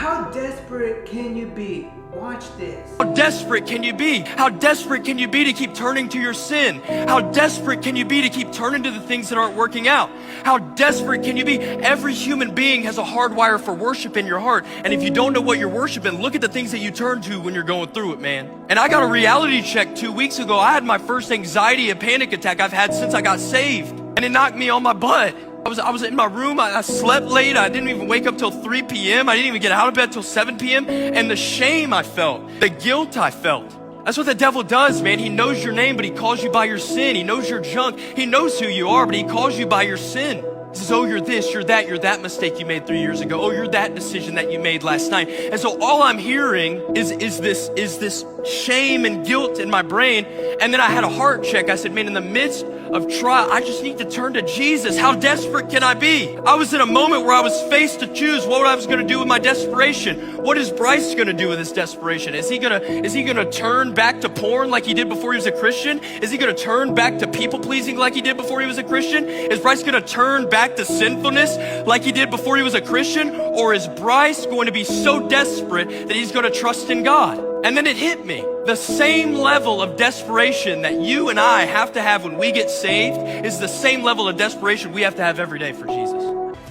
How desperate can you be? Watch this. How desperate can you be? How desperate can you be to keep turning to your sin? How desperate can you be to keep turning to the things that aren't working out? How desperate can you be? Every human being has a hardwire for worship in your heart. And if you don't know what you're worshiping, look at the things that you turn to when you're going through it, man. And I got a reality check 2 weeks ago. I had my first anxiety and panic attack I've had since I got saved. And it knocked me on my butt. I was in my room, I slept late, I didn't even wake up till 3 p.m., I didn't even get out of bed till 7 p.m., and the shame I felt, the guilt I felt. That's what the devil does, man. He knows your name, but he calls you by your sin. He knows your junk. He knows who you are, but he calls you by your sin. He says, oh, you're this, you're that mistake you made 3 years ago. Oh, you're that decision that you made last night. And so all I'm hearing is this shame and guilt in my brain. And then I had a heart check. I said, man, in the midst of trial, I just need to turn to Jesus. How desperate can I be? I was in a moment where I was faced to choose what I was going to do with my desperation. What is Bryce going to do with his desperation? Is he going to turn back to porn like he did before he was a Christian? Is he going to turn back to people pleasing like he did before he was a Christian? Is Bryce going to turn back to sinfulness like he did before he was a Christian? Or is Bryce going to be so desperate that he's going to trust in God? And then it hit me. The same level of desperation that you and I have to have when we get saved is the same level of desperation we have to have every day for Jesus.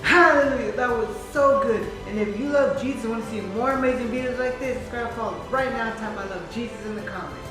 Hallelujah, that was so good. And if you love Jesus and want to see more amazing videos like this, subscribe, follow right now, type I love Jesus in the comments.